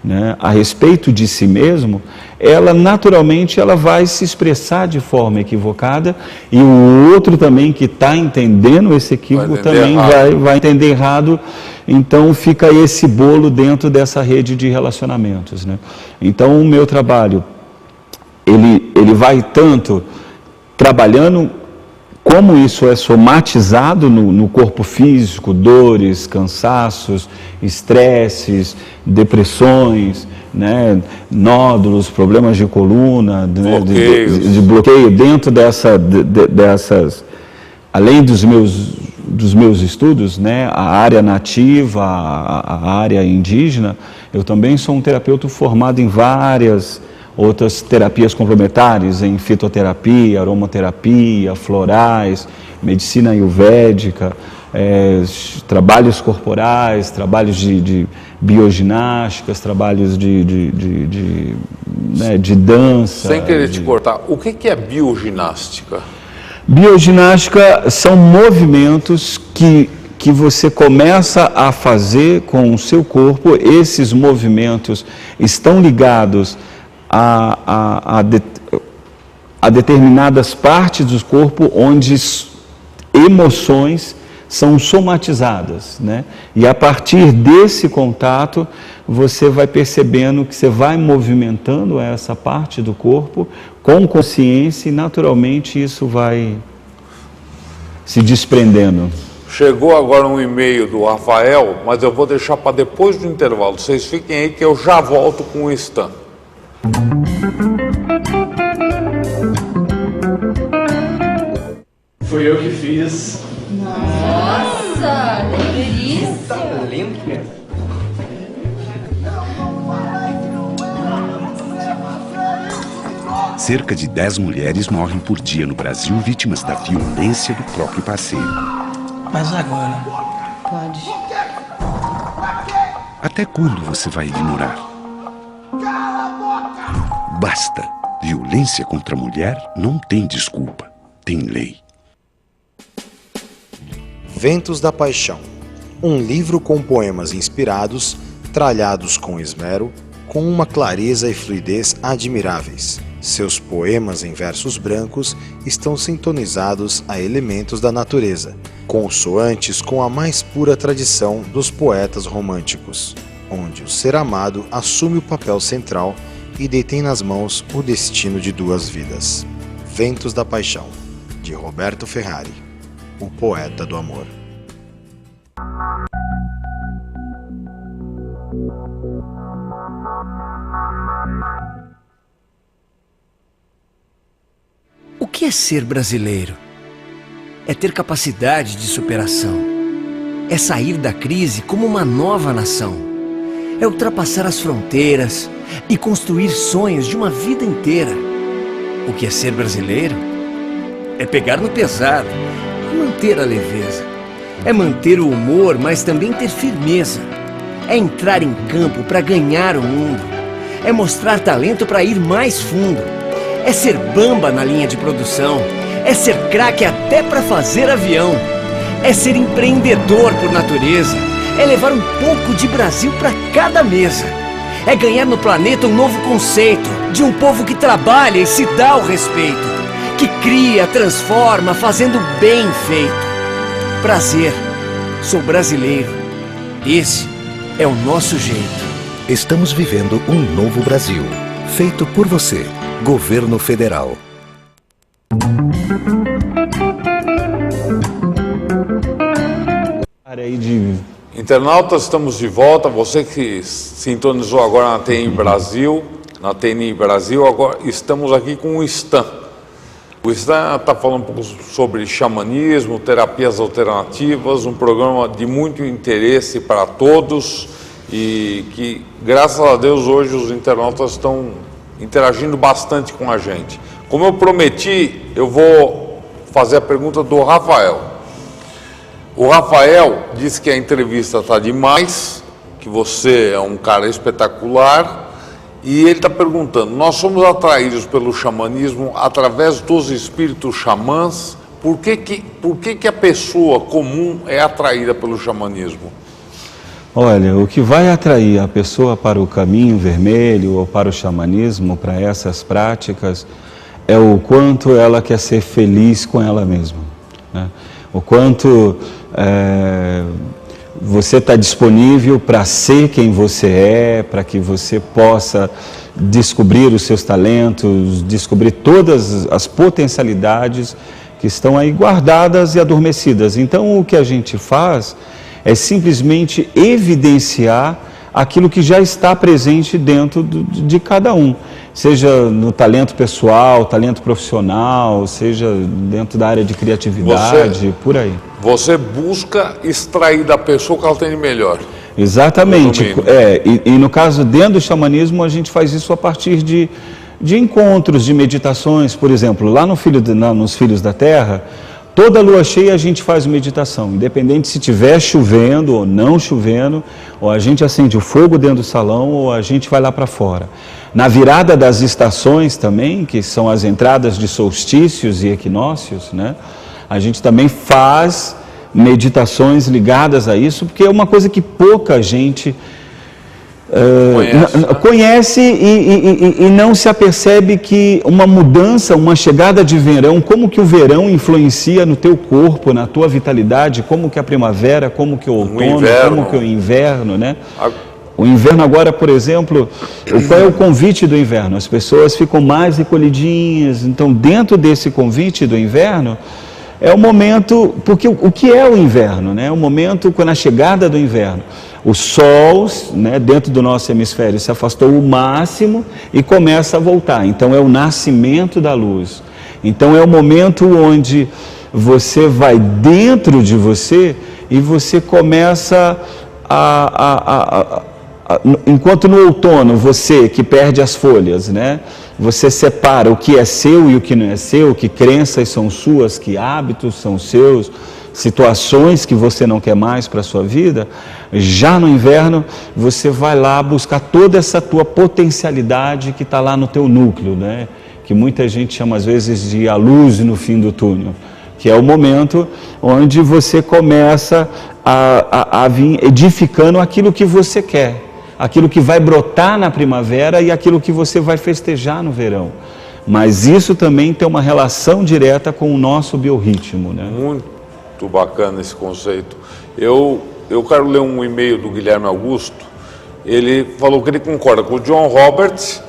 né, a respeito de si mesmo, ela naturalmente ela vai se expressar de forma equivocada, e o outro também que está entendendo esse equívoco também vai entender errado. Então fica esse bolo dentro dessa rede de relacionamentos, né? Então o meu trabalho ele vai tanto trabalhando como isso é somatizado no corpo físico, dores, cansaços, estresses, depressões, né, nódulos, problemas de coluna, né, de bloqueio dentro dessas, além dos meus estudos, né, a área nativa, a área indígena. Eu também sou um terapeuta formado em várias outras terapias complementares, em fitoterapia, aromaterapia, florais, medicina ayurvédica, trabalhos corporais, trabalhos de bioginásticas, trabalhos de dança. Sem querer te cortar, o que é bioginástica? Bioginástica são movimentos que você começa a fazer com o seu corpo. Esses movimentos estão ligados a determinadas partes do corpo onde emoções são somatizadas, né? E a partir desse contato você vai percebendo que você vai movimentando essa parte do corpo com consciência, e naturalmente isso vai se desprendendo. Chegou agora um e-mail do Rafael, mas eu vou deixar para depois do intervalo. Vocês fiquem aí que eu já volto com o Stan. Foi eu que fiz. Nossa, delícia! Tá lindo mesmo. Cerca de 10 mulheres morrem por dia no Brasil vítimas da violência do próprio parceiro. Mas agora... Pode. Até quando você vai ignorar? Basta. Violência contra a mulher não tem desculpa, tem lei. Ventos da Paixão, um livro com poemas inspirados, tralhados com esmero, com uma clareza e fluidez admiráveis. Seus poemas em versos brancos estão sintonizados a elementos da natureza, consoantes com a mais pura tradição dos poetas românticos, onde o ser amado assume o papel central e detém nas mãos o destino de duas vidas. Ventos da Paixão, de Roberto Ferrari, o poeta do amor. O que é ser brasileiro? É ter capacidade de superação. É sair da crise como uma nova nação. É ultrapassar as fronteiras e construir sonhos de uma vida inteira. O que é ser brasileiro? É pegar no pesado e manter a leveza. É manter o humor, mas também ter firmeza. É entrar em campo para ganhar o mundo. É mostrar talento para ir mais fundo. É ser bamba na linha de produção. É ser craque até para fazer avião. É ser empreendedor por natureza. É levar um pouco de Brasil para cada mesa. É ganhar no planeta um novo conceito de um povo que trabalha e se dá o respeito, que cria, transforma, fazendo bem feito. Prazer, sou brasileiro. Esse é o nosso jeito. Estamos vivendo um novo Brasil, feito por você, Governo Federal. Internautas, estamos de volta. Você que sintonizou agora na TI Brasil, na TNI Brasil. Agora estamos aqui com o Stan. O Stan está falando um pouco sobre xamanismo, terapias alternativas, um programa de muito interesse para todos e que, graças a Deus, hoje os internautas estão interagindo bastante com a gente. Como eu prometi, eu vou fazer a pergunta do Rafael. O Rafael disse que a entrevista está demais, que você é um cara espetacular. E ele está perguntando, nós somos atraídos pelo xamanismo através dos espíritos xamãs, por que a pessoa comum é atraída pelo xamanismo? Olha, o que vai atrair a pessoa para o caminho vermelho ou para o xamanismo, para essas práticas, é o quanto ela quer ser feliz com ela mesma, né? O quanto você está disponível para ser quem você é, para que você possa descobrir os seus talentos, descobrir todas as potencialidades que estão aí guardadas e adormecidas. Então, o que a gente faz é simplesmente evidenciar aquilo que já está presente dentro de cada um, seja no talento pessoal, talento profissional, seja dentro da área de criatividade, por aí. Você busca extrair da pessoa o que ela tem de melhor. Exatamente. E no caso, dentro do xamanismo, a gente faz isso a partir de encontros, de meditações. Por exemplo, lá nos Filhos da Terra, toda lua cheia a gente faz meditação, independente se estiver chovendo ou não chovendo, ou a gente acende o fogo dentro do salão, ou a gente vai lá para fora. Na virada das estações também, que são as entradas de solstícios e equinócios, né? A gente também faz meditações ligadas a isso, porque é uma coisa que pouca gente conhece e não se apercebe que uma mudança, uma chegada de verão, como que o verão influencia no teu corpo, na tua vitalidade, como que a primavera, como que o outono, como que o inverno, né? O inverno agora, por exemplo, qual é o convite do inverno? As pessoas ficam mais recolhidinhas, então dentro desse convite do inverno, é o momento, porque o que é o inverno, né? É o momento quando a chegada do inverno, o sol, né, dentro do nosso hemisfério se afastou o máximo e começa a voltar, então é o nascimento da luz. Então é o momento onde você vai dentro de você e você começa enquanto no outono você que perde as folhas, né? Você separa o que é seu e o que não é seu, que crenças são suas, que hábitos são seus, situações que você não quer mais para a sua vida. Já no inverno, você vai lá buscar toda essa tua potencialidade que está lá no teu núcleo, né? Que muita gente chama às vezes de a luz no fim do túnel, que é o momento onde você começa a vir edificando aquilo que você quer, aquilo que vai brotar na primavera e aquilo que você vai festejar no verão. Mas isso também tem uma relação direta com o nosso biorritmo, né? Muito bacana esse conceito. Eu quero ler um e-mail do Guilherme Augusto. Ele falou que ele concorda com o John Roberts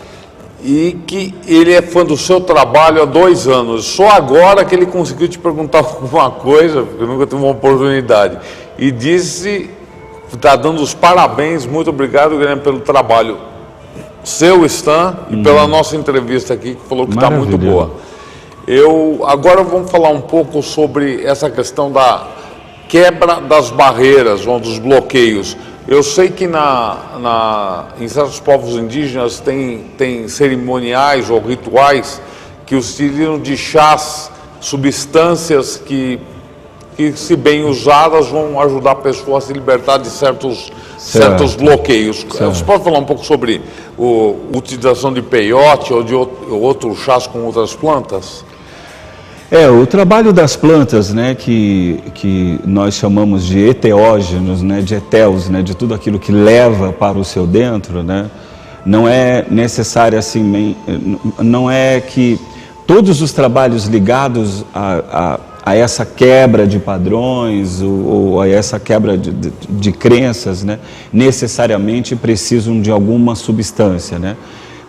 e que ele é fã do seu trabalho há 2 anos. Só agora que ele conseguiu te perguntar alguma coisa, porque eu nunca tive uma oportunidade. E disse... Está dando os parabéns, muito obrigado, Guilherme, pelo trabalho seu, Stan, e pela nossa entrevista aqui, que falou que está muito boa. Agora vamos falar um pouco sobre essa questão da quebra das barreiras, ou dos bloqueios. Eu sei que em certos povos indígenas tem cerimoniais ou rituais que utilizam de chás, substâncias que se bem usadas vão ajudar a pessoa a se libertar de certos bloqueios. Você pode falar um pouco sobre a utilização de peiote ou de outros chás com outras plantas? O trabalho das plantas, né, que nós chamamos de eteógenos, né, de etéus, né, de tudo aquilo que leva para o seu dentro, né, não é necessário assim, não é que todos os trabalhos ligados a essa quebra de padrões ou a essa quebra de crenças, né, necessariamente precisam de alguma substância, né?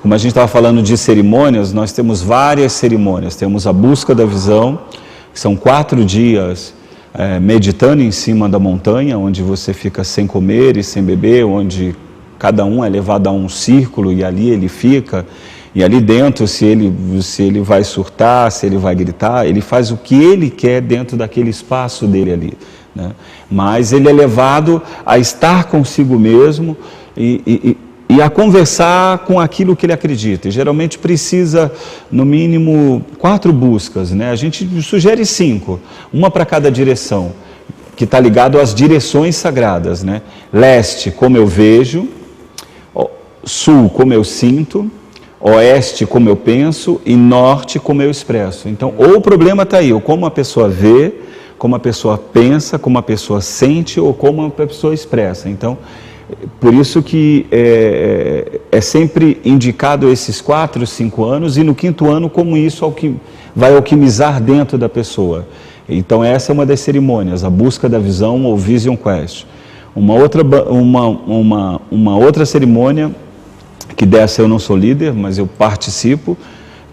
Como a gente estava falando de cerimônias, nós temos várias cerimônias. Temos a busca da visão, que são 4 dias meditando em cima da montanha, onde você fica sem comer e sem beber, onde cada um é levado a um círculo e ali ele fica, e ali dentro, se ele vai surtar, se ele vai gritar, ele faz o que ele quer dentro daquele espaço dele ali, né? Mas ele é levado a estar consigo mesmo e a conversar com aquilo que ele acredita. E geralmente precisa, no mínimo, 4 buscas, né? A gente sugere 5, uma para cada direção, que está ligado às direções sagradas, né? Leste, como eu vejo; sul, como eu sinto; oeste, como eu penso; e norte, como eu expresso. Então, ou o problema está aí, ou como a pessoa vê, como a pessoa pensa, como a pessoa sente, ou como a pessoa expressa. Então, por isso que é sempre indicado esses 4, 5 anos, e no 5º ano, como isso vai alquimizar dentro da pessoa. Então, essa é uma das cerimônias, a busca da visão, ou Vision Quest. Uma outra cerimônia, que dessa eu não sou líder, mas eu participo,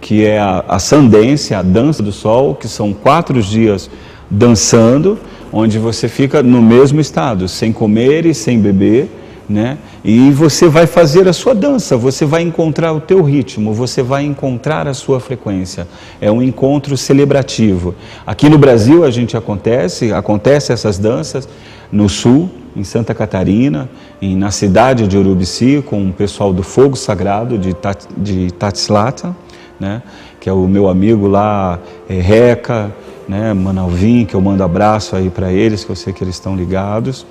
que é a Sundance, a dança do sol, que são 4 dias dançando, onde você fica no mesmo estado, sem comer e sem beber, né? E você vai fazer a sua dança, você vai encontrar o teu ritmo, você vai encontrar a sua frequência. É um encontro celebrativo. Aqui no Brasil acontece essas danças no sul, em Santa Catarina, na cidade de Urubici, com o pessoal do Fogo Sagrado de Tatzlata, né? Que é o meu amigo lá, Reca, né? Manalvin, que eu mando abraço aí para eles, que eu sei que eles estão ligados.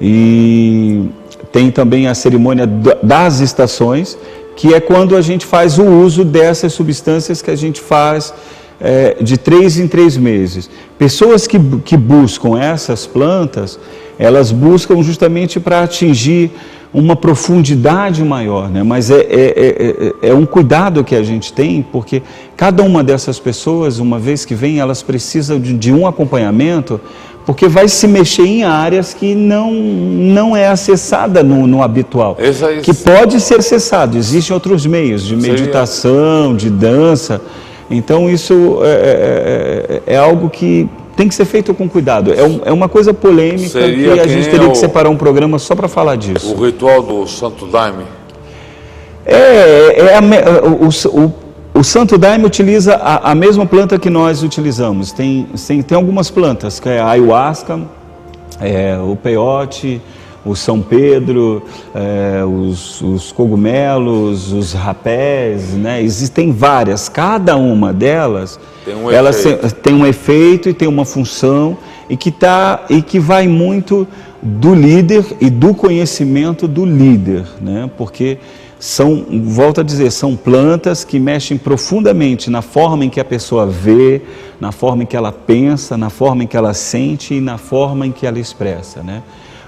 E tem também a cerimônia das estações, que é quando a gente faz o uso dessas substâncias que a gente faz de 3 em 3 meses. Pessoas que buscam essas plantas, elas buscam justamente para atingir uma profundidade maior, né? Mas é um cuidado que a gente tem, porque cada uma dessas pessoas, uma vez que vem, elas precisam de um acompanhamento, porque vai se mexer em áreas que não é acessada no habitual, que pode ser acessado. Existem outros meios de meditação, de dança. Então isso é algo que tem que ser feito com cuidado. É uma coisa polêmica que a gente teria que separar um programa só para falar disso. O ritual do Santo Daime? O Santo Daime utiliza a mesma planta que nós utilizamos. Tem algumas plantas, que é a ayahuasca, o peyote, o São Pedro, os cogumelos, os rapés, né? Existem várias. Cada uma delas tem um efeito e tem uma função, e que vai muito do líder e do conhecimento do líder, né? Porque volto a dizer, são plantas que mexem profundamente na forma em que a pessoa vê, na forma em que ela pensa, na forma em que ela sente e na forma em que ela expressa, né?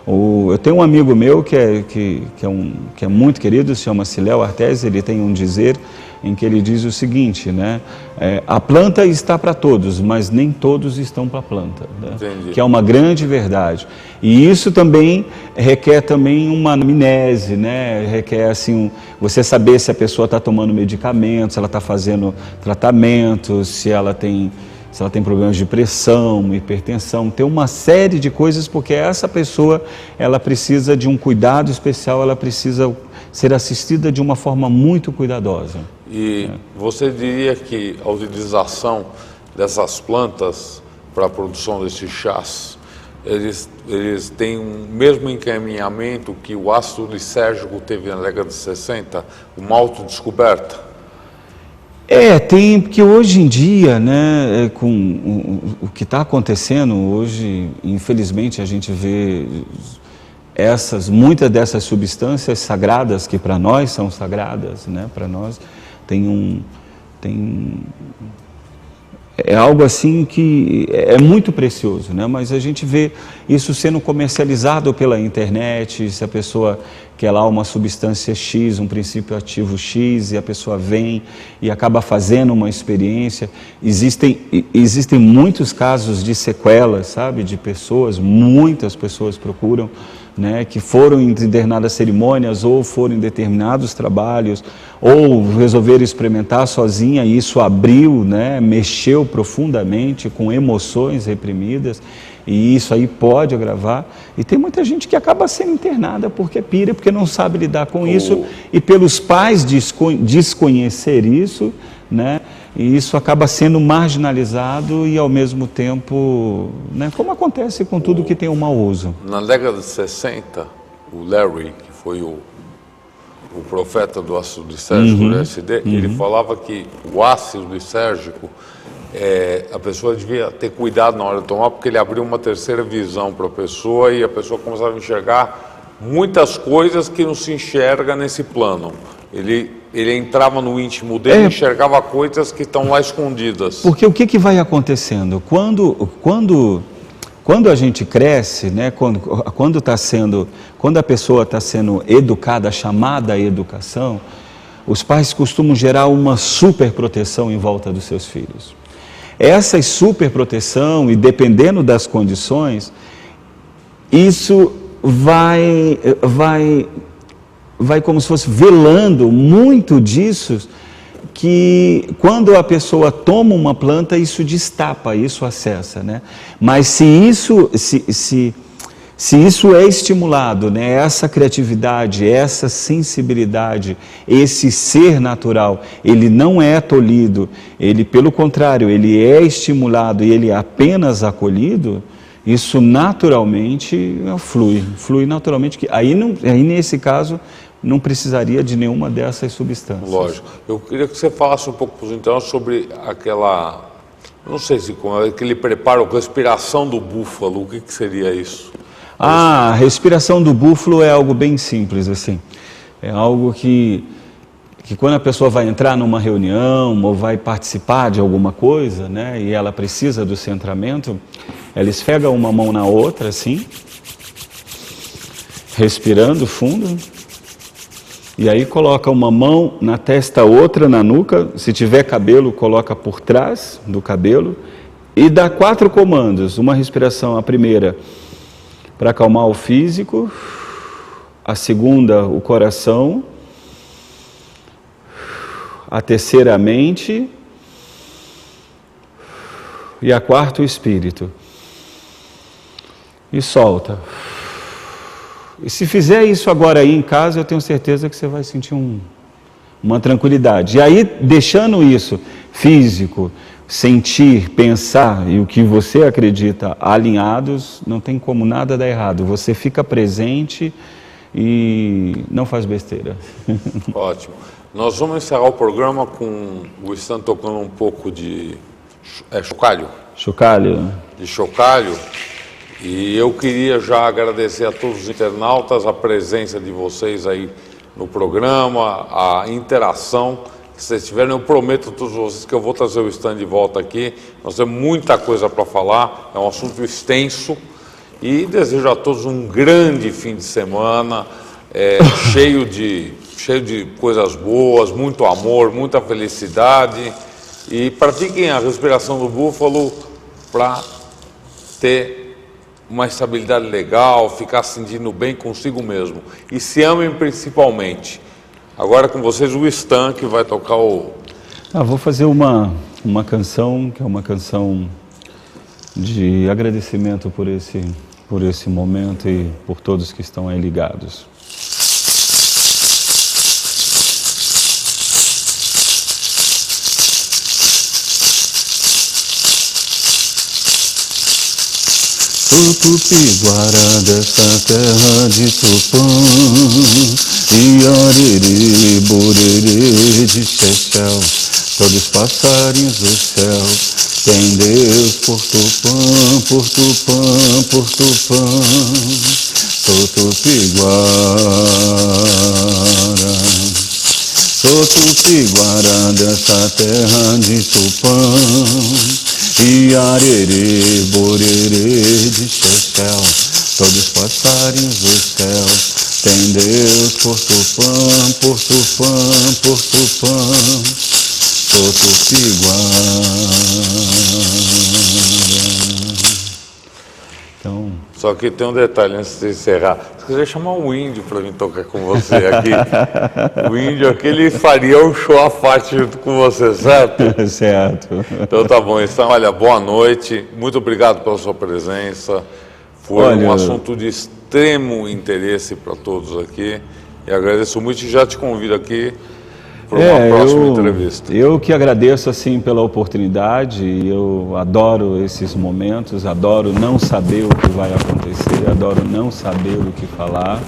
Eu tenho um amigo meu que é muito querido, se chama Léo Artesi. Ele tem um dizer em que ele diz o seguinte, né? A planta está para todos, mas nem todos estão para a planta, né? Que é uma grande verdade. E isso também requer uma anamnese, né? Requer assim, você saber se a pessoa está tomando medicamentos, se ela está fazendo tratamento, se ela tem problemas de pressão, hipertensão, tem uma série de coisas, porque essa pessoa, ela precisa de um cuidado especial, ela precisa ser assistida de uma forma muito cuidadosa. E você diria que a utilização dessas plantas para a produção desses chás, eles têm o mesmo encaminhamento que o ácido lisérgico teve na década de 60, uma autodescoberta? Tem, porque hoje em dia, né, com o que está acontecendo hoje, infelizmente a gente vê muitas dessas substâncias sagradas, que para nós são sagradas, né, para nós é algo assim que é muito precioso, né? Mas a gente vê isso sendo comercializado pela internet. Se a pessoa quer lá uma substância X, um princípio ativo X, e a pessoa vem e acaba fazendo uma experiência. Existem muitos casos de sequelas, sabe, de pessoas, muitas pessoas procuram, né, que foram em determinadas cerimônias, ou foram em determinados trabalhos, ou resolveram experimentar sozinha, e isso abriu, né, mexeu profundamente com emoções reprimidas. e isso aí pode agravar. E tem muita gente que acaba sendo internada porque pira, porque não sabe lidar com isso, e pelos pais desconhecer isso, né? E isso acaba sendo marginalizado e ao mesmo tempo, né, como acontece com tudo que tem um mau uso. Na década de 60, o Larry, que foi o profeta do ácido lisérgico do LSD, ele falava que o ácido lisérgico, a pessoa devia ter cuidado na hora de tomar, porque ele abriu uma terceira visão para a pessoa e a pessoa começava a enxergar muitas coisas que não se enxerga nesse plano. Ele entrava no íntimo dele e enxergava coisas que estão lá escondidas. Porque o que vai acontecendo? Quando a gente cresce, né, quando a pessoa está sendo educada, chamada à educação, os pais costumam gerar uma super proteção em volta dos seus filhos. Essa super proteção, e dependendo das condições, isso vai como se fosse velando muito disso, que quando a pessoa toma uma planta, isso destapa, isso acessa, né? Mas se isso é estimulado, né, essa criatividade, essa sensibilidade, esse ser natural, ele não é tolhido, ele, pelo contrário, ele é estimulado e ele é apenas acolhido, isso naturalmente flui naturalmente. Aí nesse caso, não precisaria de nenhuma dessas substâncias. Lógico. Eu queria que você falasse um pouco para os internautas sobre não sei se aquele preparo, respiração do búfalo, o que seria isso? A respiração do búfalo é algo bem simples, assim. É algo que quando a pessoa vai entrar numa reunião ou vai participar de alguma coisa, né, e ela precisa do centramento, ela esfrega uma mão na outra, assim, respirando fundo, e aí coloca uma mão na testa, outra na nuca, se tiver cabelo, coloca por trás do cabelo, e dá 4 comandos, uma respiração, a primeira, para acalmar o físico, a segunda, o coração, a terceira, a mente, e a quarta, o espírito. E solta. E se fizer isso agora aí em casa, eu tenho certeza que você vai sentir uma tranquilidade. E aí, deixando isso físico, sentir, pensar e o que você acredita alinhados, não tem como nada dar errado. Você fica presente e não faz besteira. Ótimo. Nós vamos encerrar o programa com o Stan tocando um pouco de chocalho. Chocalho. De chocalho. E eu queria já agradecer a todos os internautas a presença de vocês aí no programa, a interação que vocês tiveram. Eu prometo a todos vocês que eu vou trazer o Stan de volta aqui. Nós temos muita coisa para falar, é um assunto extenso. E desejo a todos um grande fim de semana, cheio de coisas boas, muito amor, muita felicidade. E pratiquem a respiração do búfalo para ter uma estabilidade legal, ficar se sentindo bem consigo mesmo. E se amem principalmente. Agora com vocês o Stan, que vai tocar vou fazer uma canção, que é uma canção de agradecimento por esse momento e por todos que estão aí ligados. Tupi-Guará dessa terra de Tupã, Iariri, Buriri de Chechel, todos passarinhos do céu, tem Deus por Tupã, por Tupã, por Tupã, Tupi-Guará. Sou Tupi-Guará dessa terra de Tupã, Iariri, Buriri de Chechel, todos passarinhos do céu, tem Deus por Tupã, por Tupã, por Tupã, sou Tupi-Guará. Então, Só que tem um detalhe antes de encerrar. Se quiser chamar um índio para vir tocar com você aqui, o índio aqui ele faria um show à parte junto com você, certo? Certo. Então tá bom. Então, olha, boa noite. Muito obrigado pela sua presença. Foi um assunto de extremo interesse para todos aqui. E agradeço muito e já te convido aqui para uma próxima entrevista. Eu que agradeço assim pela oportunidade. Eu adoro esses momentos, adoro não saber o que vai acontecer, adoro não saber o que falar,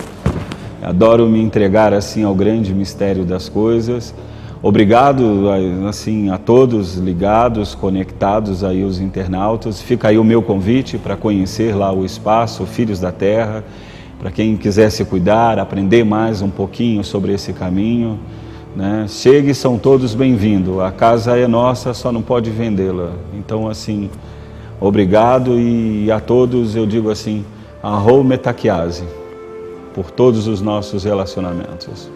adoro me entregar assim ao grande mistério das coisas. Obrigado assim a todos ligados, conectados aí os internautas. Fica aí o meu convite para conhecer lá o espaço Filhos da Terra, para quem quiser se cuidar, aprender mais um pouquinho sobre esse caminho, né? Chegue, são todos bem-vindos. A casa é nossa, só não pode vendê-la. Então assim, obrigado e a todos eu digo assim, arro metaquiase, por todos os nossos relacionamentos.